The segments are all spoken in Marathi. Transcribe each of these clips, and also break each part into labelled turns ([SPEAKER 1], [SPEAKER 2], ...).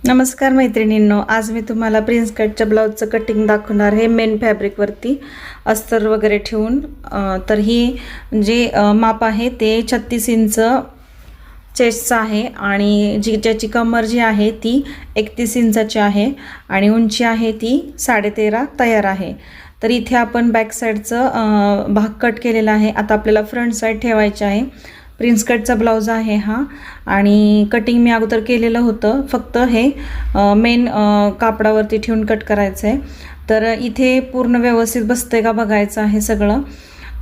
[SPEAKER 1] नमस्कार मैत्रिणींनो, आज मी तुम्हाला प्रिन्स कटच्या ब्लाऊजचं कटिंग दाखवणार आहे मेन फॅब्रिकवरती अस्तर वगैरे ठेवून। तर ही जे माप आहे ते 36 इंच चेस्टचं आहे आणि ज्याची कमर जी आहे ती 31 इंचाची आहे आणि उंची आहे ती 13.5 तयार आहे। तर इथे आपण बॅक साईडचं भाग कट केलेला आहे। आता आपल्याला फ्रंट साईड ठेवायची आहे। प्रिन्स कटचा ब्लाऊज आहे हा आणि कटिंग मी अगोदर केलेलं होतं, फक्त हे मेन कापडावरती ठेवून कट करायचं आहे। तर इथे पूर्ण व्यवस्थित बसतंय का बघायचं आहे सगळं।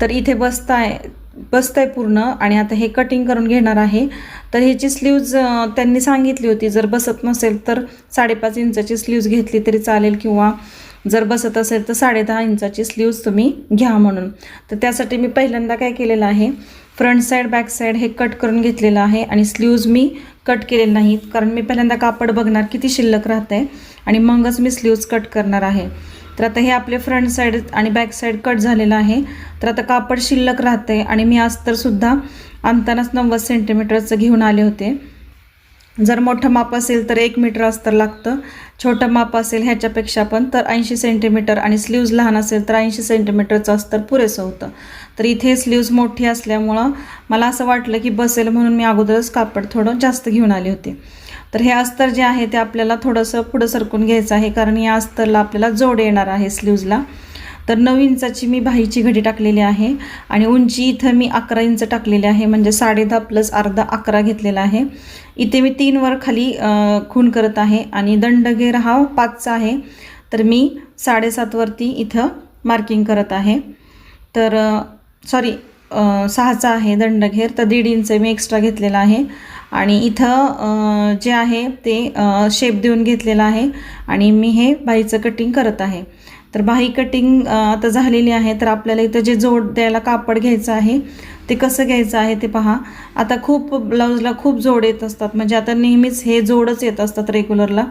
[SPEAKER 1] तर इथे बसतंय पूर्ण आणि आता हे कटिंग करून घेणार आहे। तर ह्याची स्लीव्ज त्यांनी सांगितली होती, जर बसत नसेल तर 5.5 इंचाची स्लीव्ज घेतली तरी चालेल किंवा जर बसत असेल तर 10.5 इंचाची स्लीव्ज तुम्ही घ्या म्हणून। तर त्यासाठी मी पहिल्यांदा काय केलेलं आहे, फ्रंट साईड बॅक साईड हे कट करून घेतलेलं आहे आणि स्लीव्ज मी कट केलेले नाहीत, कारण मी पहिल्यांदा कापड बघणार किती शिल्लक राहतंय आणि मगच मी स्लीव्ज कट करणार आहे। तर आता हे आपले फ्रंट साईड आणि बॅक साईड कट झालेलं आहे। तर आता कापड शिल्लक राहतंय आणि मी अस्तरसुद्धा आणतानाच 90 सेंटीमीटरचं घेऊन आले होते। जर मोठं माप असेल तर 1 मीटर अस्तर लागतं, छोटं माप असेल ह्याच्यापेक्षा पण तर 80 सेंटीमीटर आणि स्लीव्ज लहान असेल तर 80 सेंटीमीटरचं अस्तर पुरेसं होतं। तर इथे स्लीव्ज मोठी असल्यामुळं मला असं वाटलं की बसेल म्हणून मी अगोदरच कापड थोडं जास्त घेऊन आले होते। तर हे अस्तर जे आहे ते आपल्याला थोडंसं पुढं सरकून घ्यायचं आहे, कारण या अस्तरला आपल्याला जोड येणार आहे स्लीव्जला। तर 9 इंचाची मी बाहीची घडी टाकलेली आहे आणि उंची इथं मी 11 इंच टाकलेली आहे, म्हणजे 10.5 प्लस अर्धा 11 घेतलेला आहे। इथे मी 3 वर खाली खून करत आहे आणि दंडघेर हा 5चा आहे, तर मी 7.5 वरती इथं मार्किंग करत आहे। तर सॉरी 6चा आहे दंडघेर, तर 1.5 इंच मी एक्स्ट्रा घेतलेला आहे आणि इथं जे आहे ते शेप देऊन घेतलेला आहे आणि मी हे बाहीचं कटिंग करत आहे। तर बाही कटिंग आता झालेली आहे। तर आपल्याला इथं जे जोड द्यायला कापड घ्यायचं आहे ते कसं घ्यायचं आहे ते पहा। आता खूप ब्लाऊजला खूप जोड येत असतात, म्हणजे आता नेहमीच हे जोडच येत असतात रेग्युलरला,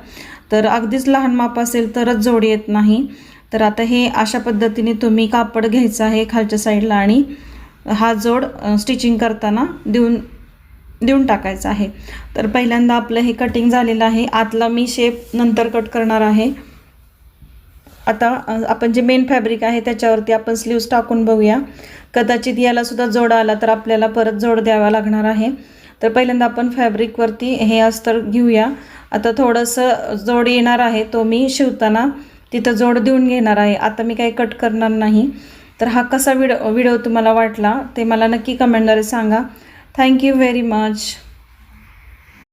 [SPEAKER 1] तर अगदीच लहान माप असेल तरच जोड येत नाही। तर आता हे अशा पद्धतीने तुम्ही कापड घ्यायचं आहे खालच्या साईडला आणि हा जोड स्टिचिंग करताना देऊन टाकायचा आहे। तर पहिल्यांदा आपलं हे कटिंग झालेलं आहे, आतला मी शेप नंतर कट करणार आहे। आता आपण जे मेन फॅब्रिक आहे त्याच्यावरती आपण स्लीव्स टाकून बघूया, कदाचित याला सुद्धा जोड आला तर आपल्याला परत जोड द्यावा लागणार आहे। तर पहिल्यांदा आपण फॅब्रिकवरती हे अस्तर घेऊया। आता थोडंसं जोड येणार आहे, तो मी शिवताना तिथं जोड देऊन घेणार आहे, आता मी काही कट करणार नाही। तर हा कसा व्हिडिओ तुम्हाला वाटला ते मला नक्की कमेंटद्वारे सांगा। Thank you very much.